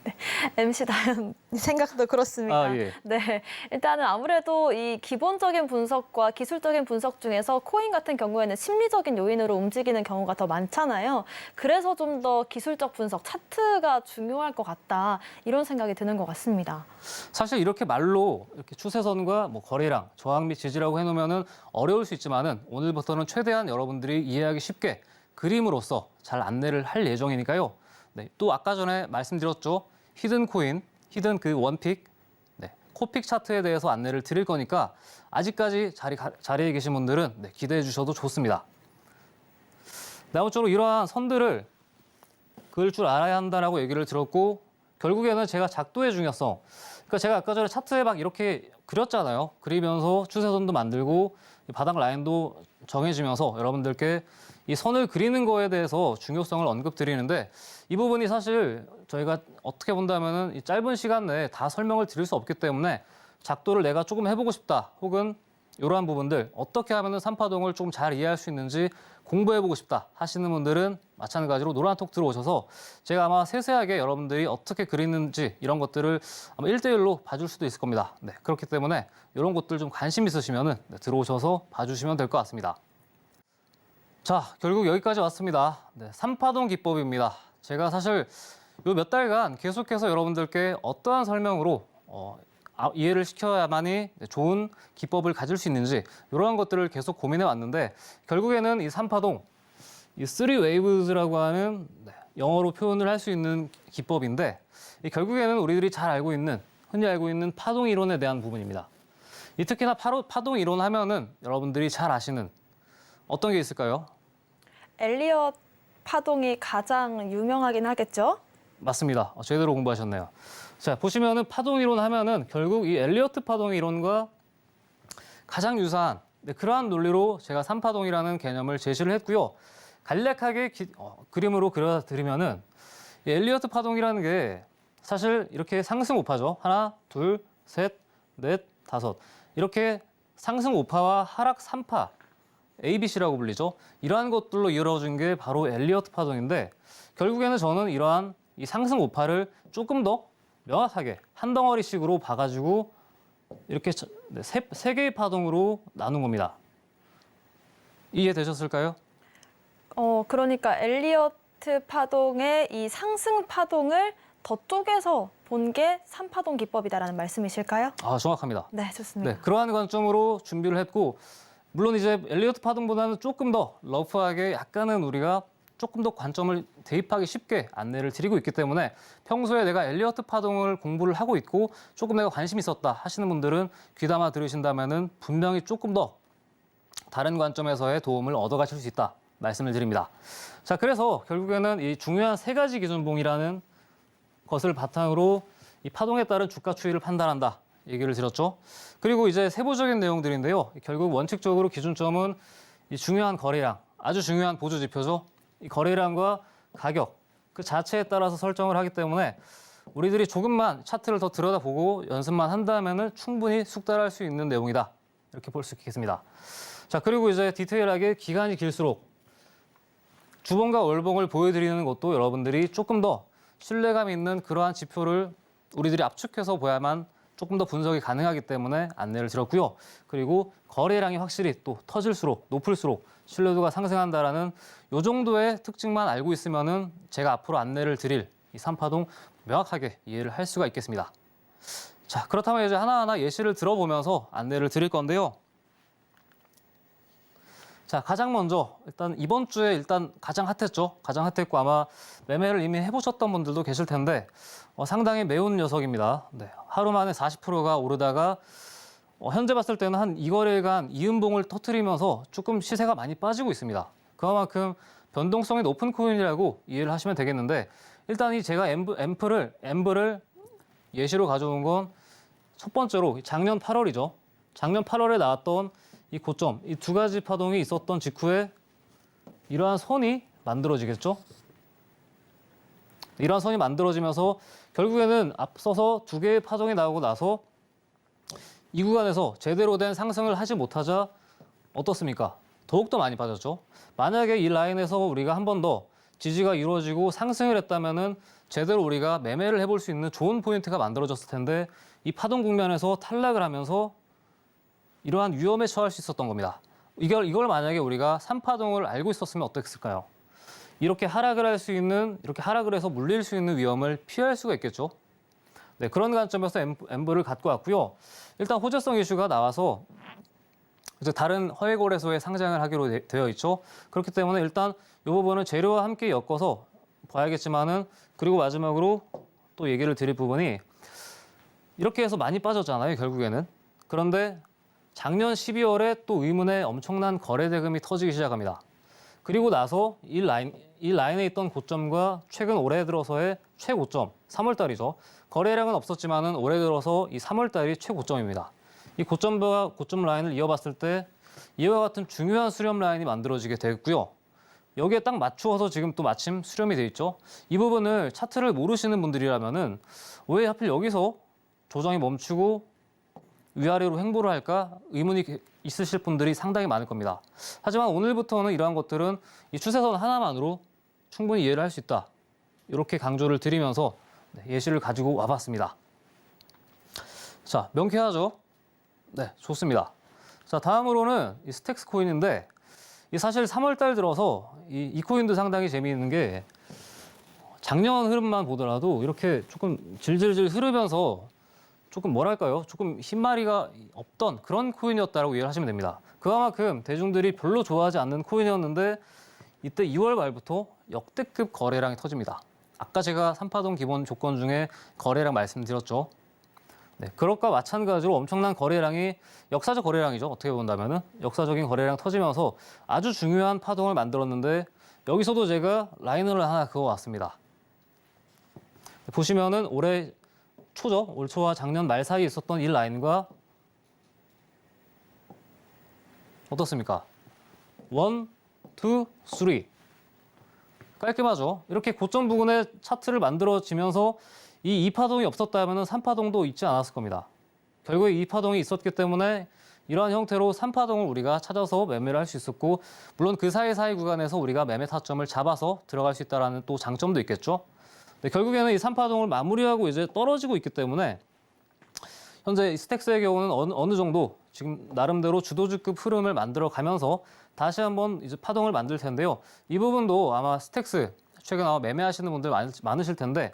네, MC 다현 생각도 그렇습니다. 아, 예. 네, 일단은 아무래도 이 기본적인 분석과 기술적인 분석 중에서 코인 같은 경우에는 심리적인 요인으로 움직이는 경우가 더 많잖아요. 그래서 좀 더 기술적 분석, 차트가 중요할 것 같다. 이런 생각이 드는 것 같습니다. 사실 이렇게 말로 이렇게 추세선과 뭐 거래량, 저항 및 지지라고 해놓으면은 어려울 수 있지만은 오늘부터는 최대한 여러분들이 이해하기 쉽게 그림으로써 잘 안내를 할 예정이니까요. 네, 또 아까 전에 말씀드렸죠. 히든 코인, 히든 그 원픽, 네, 코픽 차트에 대해서 안내를 드릴 거니까 아직까지 자리에 계신 분들은 네, 기대해 주셔도 좋습니다. 아무쪼록 이러한 선들을 그을 줄 알아야 한다라고 얘기를 들었고 결국에는 제가 작도의 중요성, 그러니까 제가 아까 전에 차트에 막 이렇게 그렸잖아요. 그리면서 추세선도 만들고 바닥 라인도 정해지면서 여러분들께 이 선을 그리는 거에 대해서 중요성을 언급드리는데 이 부분이 사실 저희가 어떻게 본다면은 이 짧은 시간 내에 다 설명을 드릴 수 없기 때문에 작도를 내가 조금 해보고 싶다 혹은 이러한 부분들 어떻게 하면은 3파동을 좀 잘 이해할 수 있는지 공부해보고 싶다 하시는 분들은 마찬가지로 노란톡 들어오셔서 제가 아마 세세하게 여러분들이 어떻게 그리는지 이런 것들을 아마 1대1로 봐줄 수도 있을 겁니다. 네, 그렇기 때문에 이런 것들 좀 관심 있으시면은 네, 들어오셔서 봐주시면 될 것 같습니다. 자, 결국 여기까지 왔습니다. 네, 3파동 기법입니다. 제가 사실 요 몇 달간 계속해서 여러분들께 어떠한 설명으로 이해를 시켜야만이 좋은 기법을 가질 수 있는지 이러한 것들을 계속 고민해 왔는데 결국에는 이 3파동, 이 3웨이브즈라고 하는 영어로 표현을 할 수 있는 기법인데 결국에는 우리들이 잘 알고 있는, 흔히 알고 있는 파동 이론에 대한 부분입니다. 특히나 파동 이론 하면은 여러분들이 잘 아시는 어떤 게 있을까요? 엘리엇 파동이 가장 유명하긴 하겠죠? 맞습니다. 제대로 공부하셨네요. 자, 보시면은 파동 이론 하면은 결국 이 엘리어트 파동 이론과 가장 유사한 그러한 논리로 제가 3파동이라는 개념을 제시를 했고요. 간략하게 그림으로 그려드리면은 이 엘리어트 파동이라는 게 사실 이렇게 상승 우파죠. 하나, 둘, 셋, 넷, 다섯. 이렇게 상승 우파와 하락 3파, ABC라고 불리죠. 이러한 것들로 이루어진 게 바로 엘리어트 파동인데 결국에는 저는 이러한 이 상승 우파를 조금 더 명확하게 한 덩어리씩으로 봐가지고 이렇게 세 개의 파동으로 나눈 겁니다. 이해되셨을까요? 그러니까 엘리어트 파동의 이 상승 파동을 더 쪼개서 본 게 3파동 기법이다라는 말씀이실까요? 아, 정확합니다. 네, 좋습니다. 네, 그러한 관점으로 준비를 했고 물론 이제 엘리어트 파동보다는 조금 더 러프하게 약간은 우리가 조금 더 관점을 대입하기 쉽게 안내를 드리고 있기 때문에 평소에 내가 엘리어트 파동을 공부를 하고 있고 조금 내가 관심이 있었다 하시는 분들은 귀담아 들으신다면은 분명히 조금 더 다른 관점에서의 도움을 얻어가실 수 있다 말씀을 드립니다. 자, 그래서 결국에는 이 중요한 3가지 기준봉이라는 것을 바탕으로 이 파동에 따른 주가 추이를 판단한다. 얘기를 드렸죠. 그리고 이제 세부적인 내용들인데요. 결국 원칙적으로 기준점은 이 중요한 거래량, 아주 중요한 보조 지표죠. 이 거래량과 가격 그 자체에 따라서 설정을 하기 때문에 우리들이 조금만 차트를 더 들여다보고 연습만 한다면은 충분히 숙달할 수 있는 내용이다. 이렇게 볼 수 있겠습니다. 자, 그리고 이제 디테일하게 기간이 길수록 주봉과 월봉을 보여드리는 것도 여러분들이 조금 더 신뢰감 있는 그러한 지표를 우리들이 압축해서 보야만 조금 더 분석이 가능하기 때문에 안내를 드렸고요. 그리고 거래량이 확실히 또 터질수록 높을수록 신뢰도가 상승한다라는 이 정도의 특징만 알고 있으면은 제가 앞으로 안내를 드릴 이 3파동 명확하게 이해를 할 수가 있겠습니다. 자, 그렇다면 이제 하나하나 예시를 들어보면서 안내를 드릴 건데요. 자, 가장 먼저 일단 이번 주에 일단 가장 핫했죠. 가장 핫했고 아마 매매를 이미 해보셨던 분들도 계실 텐데 상당히 매운 녀석입니다. 네, 하루 만에 40%가 오르다가 현재 봤을 때는 한 2거래일간 이음봉을 터뜨리면서 조금 시세가 많이 빠지고 있습니다. 그만큼 변동성이 높은 코인이라고 이해를 하시면 되겠는데 일단 이 제가 엠브를 예시로 가져온 건 첫 번째로 작년 8월이죠. 작년 8월에 나왔던 이 고점, 이 두 가지 파동이 있었던 직후에 이러한 선이 만들어지겠죠. 이러한 선이 만들어지면서 결국에는 앞서서 두 개의 파동이 나오고 나서 이 구간에서 제대로 된 상승을 하지 못하자 어떻습니까? 더욱더 많이 빠졌죠. 만약에 이 라인에서 우리가 한 번 더 지지가 이루어지고 상승을 했다면은 제대로 우리가 매매를 해볼 수 있는 좋은 포인트가 만들어졌을 텐데 이 파동 국면에서 탈락을 하면서 이러한 위험에 처할 수 있었던 겁니다. 이걸 만약에 우리가 3파동을 알고 있었으면 어땠을까요? 이렇게 하락을 할 수 있는, 이렇게 하락을 해서 물릴 수 있는 위험을 피할 수가 있겠죠. 네, 그런 관점에서 엠브를 갖고 왔고요. 일단 호재성 이슈가 나와서 이제 다른 허위 거래소에 상장을 하기로 되어 있죠. 그렇기 때문에 일단 이 부분은 재료와 함께 엮어서 봐야겠지만은 그리고 마지막으로 또 얘기를 드릴 부분이 이렇게 해서 많이 빠졌잖아요, 결국에는. 그런데 작년 12월에 또 의문의 엄청난 거래 대금이 터지기 시작합니다. 그리고 나서 이 라인에 있던 고점과 최근 올해 들어서의 최고점, 3월 달이죠. 거래량은 없었지만은 올해 들어서 이 3월 달이 최고점입니다. 이 고점과 고점 라인을 이어봤을 때 이와 같은 중요한 수렴 라인이 만들어지게 됐고요. 여기에 딱 맞추어서 지금 또 마침 수렴이 돼 있죠. 이 부분을 차트를 모르시는 분들이라면은 왜 하필 여기서 조정이 멈추고 위아래로 횡보를 할까 의문이 있으실 분들이 상당히 많을 겁니다. 하지만 오늘부터는 이러한 것들은 이 추세선 하나만으로 충분히 이해를 할 수 있다. 이렇게 강조를 드리면서 예시를 가지고 와봤습니다. 자, 명쾌하죠? 네, 좋습니다. 자, 다음으로는 이 스택스 코인인데 이 사실 3월 달 들어서 이 코인도 상당히 재미있는 게 작년 흐름만 보더라도 이렇게 조금 질질질 흐르면서 조금 뭐랄까요? 조금 흰마리가 없던 그런 코인이었다라고 이해를 하시면 됩니다. 그만큼 대중들이 별로 좋아하지 않는 코인이었는데 이때 2월 말부터 역대급 거래량이 터집니다. 아까 제가 3파동 기본 조건 중에 거래량 말씀드렸죠. 네, 그것과 마찬가지로 엄청난 거래량이 역사적 거래량이죠. 어떻게 본다면은 역사적인 거래량 터지면서 아주 중요한 파동을 만들었는데 여기서도 제가 라인을 하나 그어왔습니다. 보시면은 올해 초죠. 올 초와 작년 말 사이에 있었던 이 라인과 어떻습니까? 1, 2, 3 깔끔하죠. 이렇게 고점 부근에 차트를 만들어지면서 이 2파동이 없었다면 3파동도 있지 않았을 겁니다. 결국에 2파동이 있었기 때문에 이러한 형태로 3파동을 우리가 찾아서 매매를 할 수 있었고 물론 그 사이 구간에서 우리가 매매 타점을 잡아서 들어갈 수 있다는 또 장점도 있겠죠. 네, 결국에는 이 3파동을 마무리하고 이제 떨어지고 있기 때문에 현재 이 스택스의 경우는 어느 정도 지금 나름대로 주도주급 흐름을 만들어 가면서 다시 한번 이제 파동을 만들 텐데요. 이 부분도 아마 스택스 최근 아마 매매하시는 분들 많으실 텐데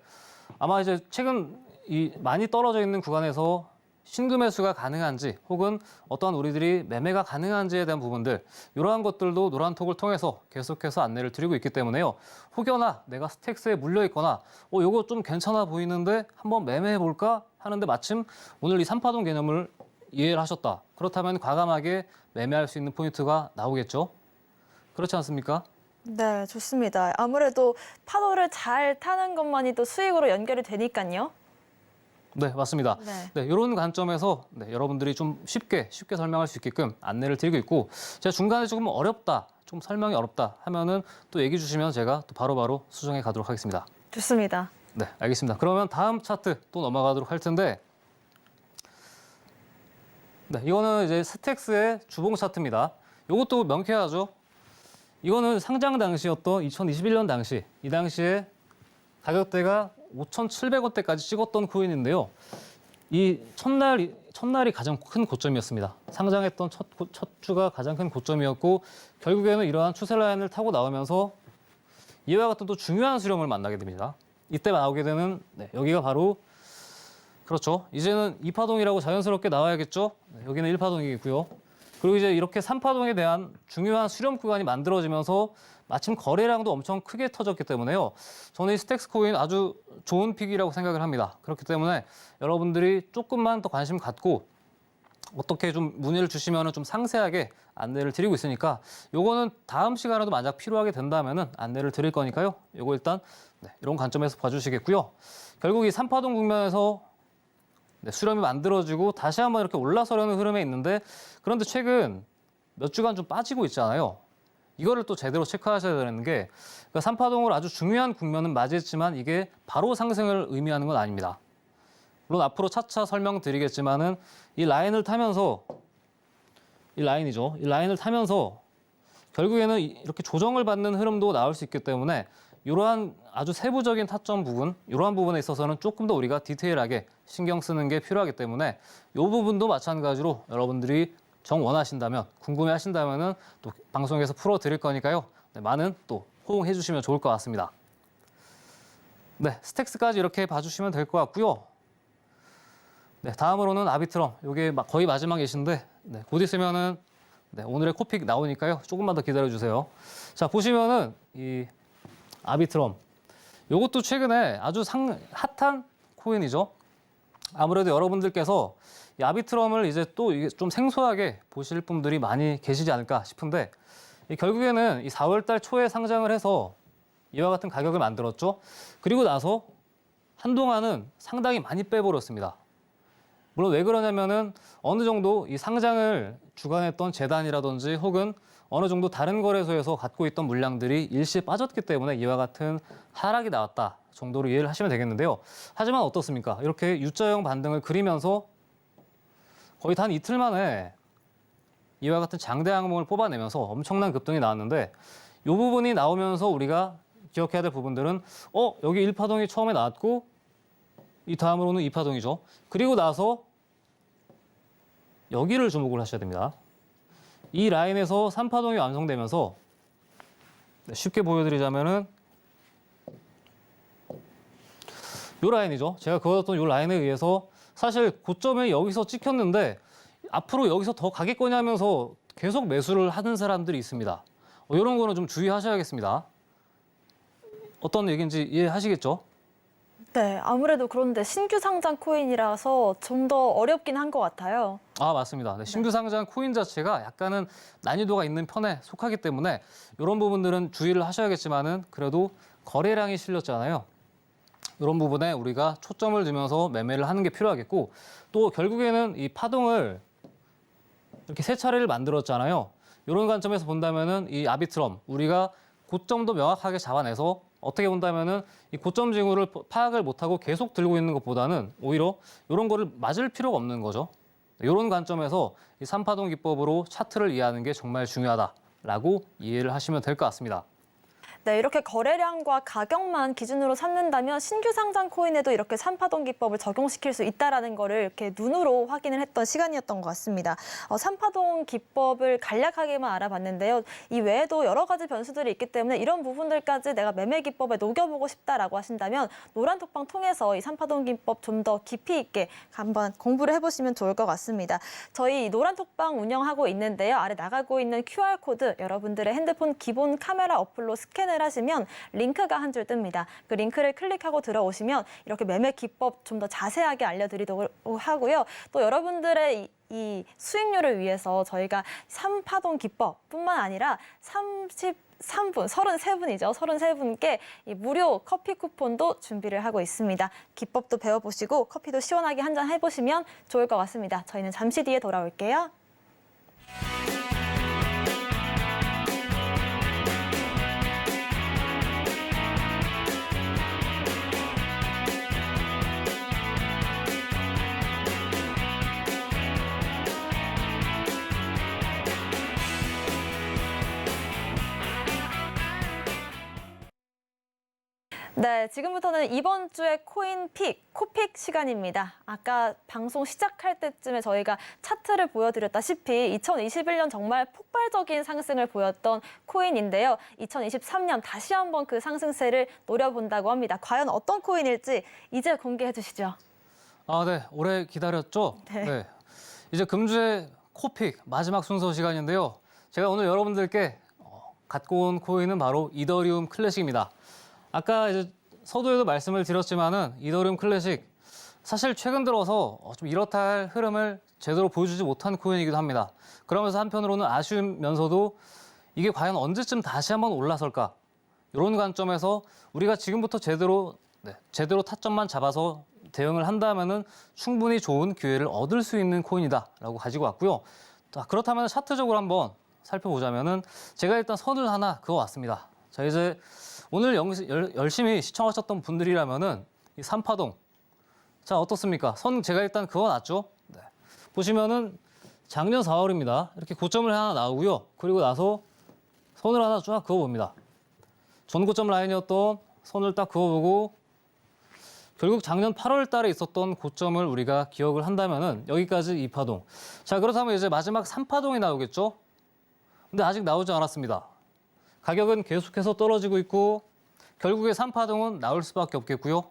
아마 이제 최근 이 많이 떨어져 있는 구간에서 신규 매수가 가능한지 혹은 어떠한 우리들이 매매가 가능한지에 대한 부분들 이러한 것들도 노란톡을 통해서 계속해서 안내를 드리고 있기 때문에요. 혹여나 내가 스택스에 물려 있거나 요거 좀 괜찮아 보이는데 한번 매매해 볼까 하는데 마침 오늘 이 3파동 개념을 이해를 하셨다. 그렇다면 과감하게 매매할 수 있는 포인트가 나오겠죠. 그렇지 않습니까? 네, 좋습니다. 아무래도 파도를 잘 타는 것만이 또 수익으로 연결이 되니까요. 네, 맞습니다. 네. 네, 이런 관점에서 여러분들이 좀 쉽게 설명할 수 있게끔 안내를 드리고 있고, 제가 중간에 조금 어렵다, 좀 설명이 어렵다 하면은 또 얘기 주시면 제가 또 바로바로 수정해 가도록 하겠습니다. 좋습니다. 네, 알겠습니다. 그러면 다음 차트 또 넘어가도록 할 텐데, 네, 이거는 이제 스택스의 주봉 차트입니다. 이것도 명쾌하죠. 이거는 상장 당시였던 2021년 당시, 이 당시에 가격대가 5,700원대까지 찍었던 코인인데요. 이 첫날이 가장 큰 고점이었습니다. 상장했던 첫 주가 가장 큰 고점이었고, 결국에는 이러한 추세 라인을 타고 나오면서 이와 같은 또 중요한 수렴을 만나게 됩니다. 이때 나오게 되는 여기가 바로 그렇죠. 이제는 2파동이라고 자연스럽게 나와야겠죠. 여기는 1파동이고요. 그리고 이제 이렇게 3파동에 대한 중요한 수렴 구간이 만들어지면서 마침 거래량도 엄청 크게 터졌기 때문에요. 저는 이 스택스 코인 아주 좋은 픽이라고 생각을 합니다. 그렇기 때문에 여러분들이 조금만 더 관심 갖고 어떻게 좀 문의를 주시면 좀 상세하게 안내를 드리고 있으니까 요거는 다음 시간에도 만약 필요하게 된다면 안내를 드릴 거니까요. 요거 일단 이런 관점에서 봐주시겠고요. 결국 이 3파동 국면에서 수렴이 만들어지고 다시 한번 이렇게 올라서려는 흐름에 있는데, 그런데 최근 몇 주간 좀 빠지고 있잖아요. 이거를 또 제대로 체크하셔야 되는 게, 그러니까 3파동을 아주 중요한 국면은 맞이했지만 이게 바로 상승을 의미하는 건 아닙니다. 물론 앞으로 차차 설명드리겠지만은 이 라인을 타면서, 이 라인이죠. 이 라인을 타면서 결국에는 이렇게 조정을 받는 흐름도 나올 수 있기 때문에 이러한 아주 세부적인 타점 부분, 이러한 부분에 있어서는 조금 더 우리가 디테일하게 신경 쓰는 게 필요하기 때문에 이 부분도 마찬가지로 여러분들이 원하신다면, 궁금해하신다면은 또 방송에서 풀어드릴 거니까요. 많은 또 호응해 주시면 좋을 것 같습니다. 네, 스택스까지 이렇게 봐주시면 될 것 같고요. 네, 다음으로는 아비트럼. 이게 거의 마지막 예시인데, 곧 있으면은 오늘의 코픽 나오니까요. 조금만 더 기다려 주세요. 자, 보시면은 이 아비트럼. 이것도 최근에 아주 핫한 코인이죠. 아무래도 여러분들께서 이 아비트럼을 이제 또 이게 좀 생소하게 보실 분들이 많이 계시지 않을까 싶은데, 결국에는 이 4월달 초에 상장을 해서 이와 같은 가격을 만들었죠. 그리고 나서 한동안은 상당히 많이 빼버렸습니다. 물론 왜 그러냐면은 어느 정도 이 상장을 주관했던 재단이라든지 혹은 어느 정도 다른 거래소에서 갖고 있던 물량들이 일시에 빠졌기 때문에 이와 같은 하락이 나왔다 정도로 이해를 하시면 되겠는데요. 하지만 어떻습니까? 이렇게 U자형 반등을 그리면서 거의 단 이틀 만에 이와 같은 장대 항목을 뽑아내면서 엄청난 급등이 나왔는데, 이 부분이 나오면서 우리가 기억해야 될 부분들은 여기 1파동이 처음에 나왔고 이 다음으로는 2파동이죠. 그리고 나서 여기를 주목을 하셔야 됩니다. 이 라인에서 3파동이 완성되면서 쉽게 보여드리자면은 이 라인이죠. 제가 그었던 이 라인에 의해서 사실 고점에 여기서 찍혔는데 앞으로 여기서 더 가겠거니 하면서 계속 매수를 하는 사람들이 있습니다. 이런 거는 좀 주의하셔야겠습니다. 어떤 얘기인지 이해하시겠죠? 네, 아무래도 그런데 신규 상장 코인이라서 좀 더 어렵긴 한 것 같아요. 아, 맞습니다. 신규 상장 코인 자체가 약간은 난이도가 있는 편에 속하기 때문에 이런 부분들은 주의를 하셔야겠지만은 그래도 거래량이 실렸잖아요. 이런 부분에 우리가 초점을 두면서 매매를 하는 게 필요하겠고, 또 결국에는 이 파동을 이렇게 세 차례를 만들었잖아요. 이런 관점에서 본다면은 이 아비트럼, 우리가 고점도 명확하게 잡아내서 어떻게 본다면은 이 고점 징후를 파악을 못하고 계속 들고 있는 것보다는 오히려 이런 거를 맞을 필요가 없는 거죠. 이런 관점에서 이 3파동 기법으로 차트를 이해하는 게 정말 중요하다라고 이해를 하시면 될 것 같습니다. 네, 이렇게 거래량과 가격만 기준으로 삼는다면 신규 상장 코인에도 이렇게 3파동 기법을 적용시킬 수 있다는 거를 이렇게 눈으로 확인을 했던 시간이었던 것 같습니다. 3파동 기법을 간략하게만 알아봤는데요. 이 외에도 여러 가지 변수들이 있기 때문에 이런 부분들까지 내가 매매 기법에 녹여보고 싶다라고 하신다면 노란톡방 통해서 이 3파동 기법 좀 더 깊이 있게 한번 공부를 해보시면 좋을 것 같습니다. 저희 노란톡방 운영하고 있는데요. 아래 나가고 있는 QR코드 여러분들의 핸드폰 기본 카메라 어플로 스캔을 하시면 링크가 한 줄 뜹니다. 그 링크를 클릭하고 들어오시면 이렇게 매매 기법 좀 더 자세하게 알려드리도록 하고요. 또 여러분들의 이 수익률을 위해서 저희가 3파동 기법뿐만 아니라 33분이죠. 33분께 이 무료 커피 쿠폰도 준비를 하고 있습니다. 기법도 배워보시고 커피도 시원하게 한 잔 해보시면 좋을 것 같습니다. 저희는 잠시 뒤에 돌아올게요. 네, 지금부터는 이번 주의 코인픽, 코픽 시간입니다. 아까 방송 시작할 때쯤에 저희가 차트를 보여드렸다시피 2021년 정말 폭발적인 상승을 보였던 코인인데요. 2023년 다시 한번 그 상승세를 노려본다고 합니다. 과연 어떤 코인일지 이제 공개해 주시죠. 네. 오래 기다렸죠? 네. 이제 금주의 코픽 마지막 순서 시간인데요. 제가 오늘 여러분들께 갖고 온 코인은 바로 이더리움 클래식입니다. 아까 이제 서두에도 말씀을 드렸지만은 이더리움 클래식 사실 최근 들어서 좀 이렇다 할 흐름을 제대로 보여주지 못한 코인이기도 합니다. 그러면서 한편으로는 아쉬우면서도 이게 과연 언제쯤 다시 한번 올라설까? 이런 관점에서 우리가 지금부터 제대로 타점만 잡아서 대응을 한다면은 충분히 좋은 기회를 얻을 수 있는 코인이다라고 가지고 왔고요. 자, 그렇다면 차트적으로 한번 살펴보자면은 제가 일단 선을 하나 그어왔습니다. 자, 이제 오늘 열심히 시청하셨던 분들이라면은 이 3파동. 자, 어떻습니까? 선 제가 일단 그어놨죠? 네. 보시면은 작년 4월입니다. 이렇게 고점을 하나 나오고요. 그리고 나서 선을 하나 쫙 그어봅니다. 전고점 라인이었던 선을 딱 그어보고 결국 작년 8월 달에 있었던 고점을 우리가 기억을 한다면은 여기까지 2파동. 자, 그렇다면 이제 마지막 3파동이 나오겠죠? 근데 아직 나오지 않았습니다. 가격은 계속해서 떨어지고 있고 결국에 3파동은 나올 수밖에 없겠고요.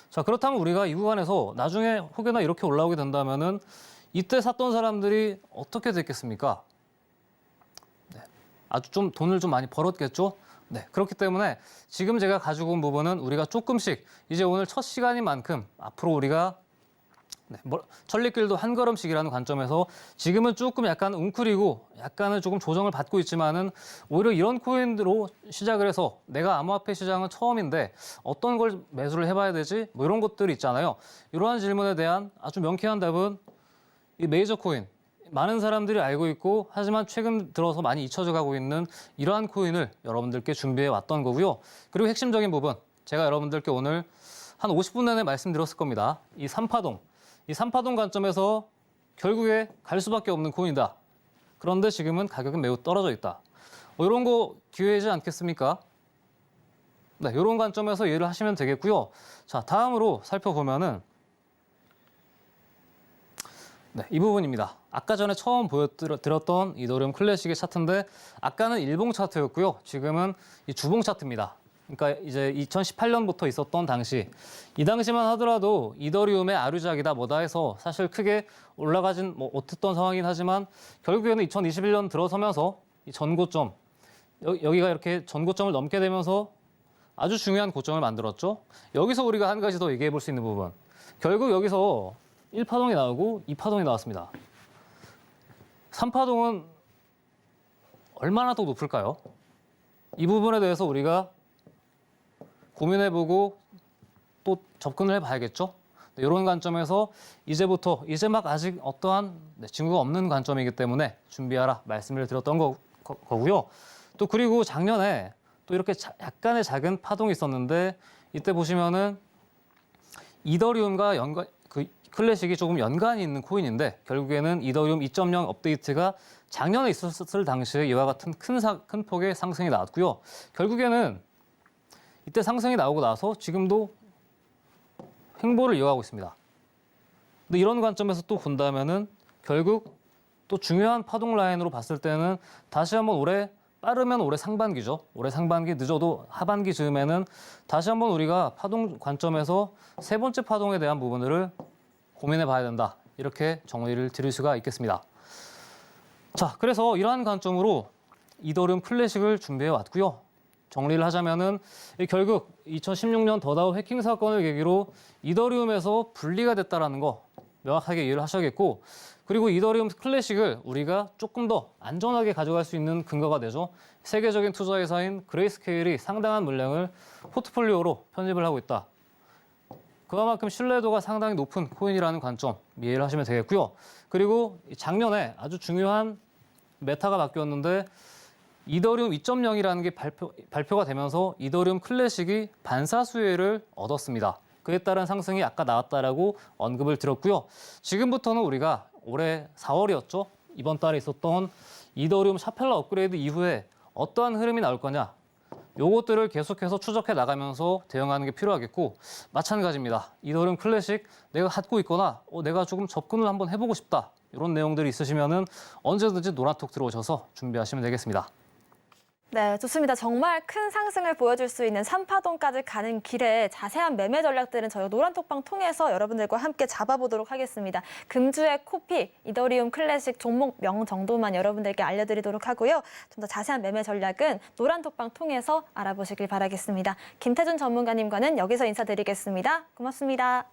자, 그렇다면 우리가 이 구간에서 나중에 혹여나 이렇게 올라오게 된다면은 이때 샀던 사람들이 어떻게 됐겠습니까? 네, 아주 좀 돈을 좀 많이 벌었겠죠? 네, 그렇기 때문에 지금 제가 가지고 온 부분은 우리가 조금씩 이제 오늘 첫 시간인 만큼 앞으로 우리가 천리길도 한 걸음씩이라는 관점에서 지금은 조금 약간 웅크리고 약간은 조금 조정을 받고 있지만은 오히려 이런 코인으로 시작을 해서 내가 암호화폐 시장은 처음인데 어떤 걸 매수를 해봐야 되지? 뭐 이런 것들이 있잖아요. 이러한 질문에 대한 아주 명쾌한 답은 이 메이저 코인. 많은 사람들이 알고 있고 하지만 최근 들어서 많이 잊혀져 가고 있는 이러한 코인을 여러분들께 준비해 왔던 거고요. 그리고 핵심적인 부분 제가 여러분들께 오늘 한 50분 내내 말씀드렸을 겁니다. 이 3파동. 이 3파동 관점에서 결국에 갈 수밖에 없는 코인이다. 그런데 지금은 가격은 매우 떨어져 있다. 이런 거 기회이지 않겠습니까? 네, 이런 관점에서 이해를 하시면 되겠고요. 자, 다음으로 살펴보면은 네, 이 부분입니다. 아까 전에 처음 보여드렸던 이더리움 클래식의 차트인데 아까는 일봉 차트였고요. 지금은 이 주봉 차트입니다. 그러니까 이제 2018년부터 있었던 당시 이 당시만 하더라도 이더리움의 아류작이다 뭐다 해서 사실 크게 올라가진 못했던 상황이긴 하지만 결국에는 2021년 들어서면서 이 전고점 여기가 이렇게 전고점을 넘게 되면서 아주 중요한 고점을 만들었죠. 여기서 우리가 한 가지 더 얘기해 볼 수 있는 부분. 결국 여기서 1파동이 나오고 2파동이 나왔습니다. 3파동은 얼마나 더 높을까요? 이 부분에 대해서 우리가 고민해보고 또 접근을 해봐야겠죠. 이런 관점에서 이제부터 이제 막 아직 어떠한 징후가 없는 관점이기 때문에 준비하라 말씀을 드렸던 거고요. 또 그리고 작년에 또 이렇게 약간의 작은 파동이 있었는데 이때 보시면은 이더리움과 클래식이 조금 연관이 있는 코인인데 결국에는 이더리움 2.0 업데이트가 작년에 있었을 당시에 이와 같은 큰 폭의 상승이 나왔고요. 결국에는 이때 상승이 나오고 나서 지금도 횡보를 이어가고 있습니다. 근데 이런 관점에서 또 본다면은 결국 또 중요한 파동 라인으로 봤을 때는 다시 한번 빠르면 올해 상반기죠. 올해 상반기 늦어도 하반기 즈음에는 다시 한번 우리가 파동 관점에서 세 번째 파동에 대한 부분을 고민해 봐야 된다. 이렇게 정리를 드릴 수가 있겠습니다. 자, 그래서 이러한 관점으로 이더리움 클래식을 준비해 왔고요. 정리를 하자면은 결국 2016년 더다오 해킹 사건을 계기로 이더리움에서 분리가 됐다라는 거 명확하게 이해를 하셔야겠고 그리고 이더리움 클래식을 우리가 조금 더 안전하게 가져갈 수 있는 근거가 되죠. 세계적인 투자 회사인 그레이스케일이 상당한 물량을 포트폴리오로 편입을 하고 있다. 그만큼 신뢰도가 상당히 높은 코인이라는 관점 이해를 하시면 되겠고요. 그리고 작년에 아주 중요한 메타가 바뀌었는데 이더리움 2.0이라는 게 발표가 되면서 이더리움 클래식이 반사수혜를 얻었습니다. 그에 따른 상승이 아까 나왔다라고 언급을 드렸고요. 지금부터는 우리가 올해 4월이었죠. 이번 달에 있었던 이더리움 샤펠러 업그레이드 이후에 어떠한 흐름이 나올 거냐. 요것들을 계속해서 추적해 나가면서 대응하는 게 필요하겠고 마찬가지입니다. 이더리움 클래식 내가 갖고 있거나 내가 조금 접근을 한번 해보고 싶다. 이런 내용들이 있으시면은 언제든지 노란톡 들어오셔서 준비하시면 되겠습니다. 네, 좋습니다. 정말 큰 상승을 보여줄 수 있는 3파동까지 가는 길에 자세한 매매 전략들은 저희 노란톡방 통해서 여러분들과 함께 잡아보도록 하겠습니다. 금주의 코피, 이더리움 클래식 종목명 정도만 여러분들께 알려드리도록 하고요. 좀 더 자세한 매매 전략은 노란톡방 통해서 알아보시길 바라겠습니다. 김태준 전문가님과는 여기서 인사드리겠습니다. 고맙습니다.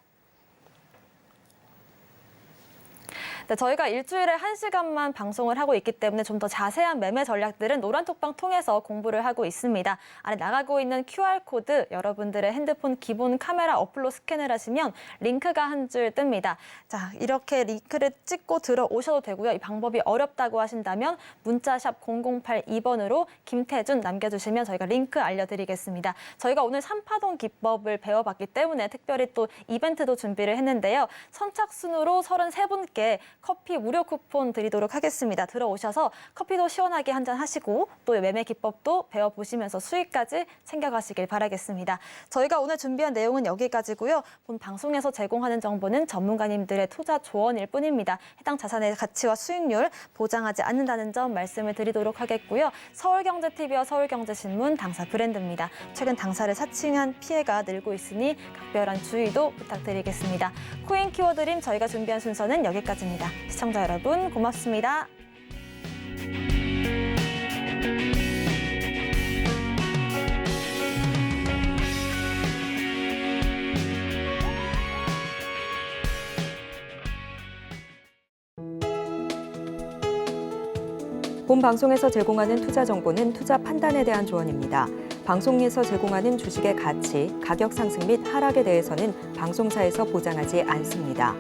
네, 저희가 일주일에 1시간만 방송을 하고 있기 때문에 좀 더 자세한 매매 전략들은 노란톡방 통해서 공부를 하고 있습니다. 아래 나가고 있는 QR코드 여러분들의 핸드폰 기본 카메라 어플로 스캔을 하시면 링크가 한 줄 뜹니다. 자, 이렇게 링크를 찍고 들어오셔도 되고요. 이 방법이 어렵다고 하신다면 문자샵 0082번으로 김태준 남겨주시면 저희가 링크 알려드리겠습니다. 저희가 오늘 3파동 기법을 배워봤기 때문에 특별히 또 이벤트도 준비를 했는데요. 선착순으로 33분께 커피 무료 쿠폰 드리도록 하겠습니다. 들어오셔서 커피도 시원하게 한잔 하시고 또 매매 기법도 배워보시면서 수익까지 챙겨가시길 바라겠습니다. 저희가 오늘 준비한 내용은 여기까지고요. 본 방송에서 제공하는 정보는 전문가님들의 투자 조언일 뿐입니다. 해당 자산의 가치와 수익률 보장하지 않는다는 점 말씀을 드리도록 하겠고요. 서울경제TV와 서울경제신문 당사 브랜드입니다. 최근 당사를 사칭한 피해가 늘고 있으니 각별한 주의도 부탁드리겠습니다. 코인 키워드림 저희가 준비한 순서는 여기까지입니다. 시청자 여러분 고맙습니다. 본 방송에서 제공하는 투자 정보는 투자 판단에 대한 조언입니다. 방송에서 제공하는 주식의 가치, 가격 상승 및 하락에 대해서는 방송사에서 보장하지 않습니다.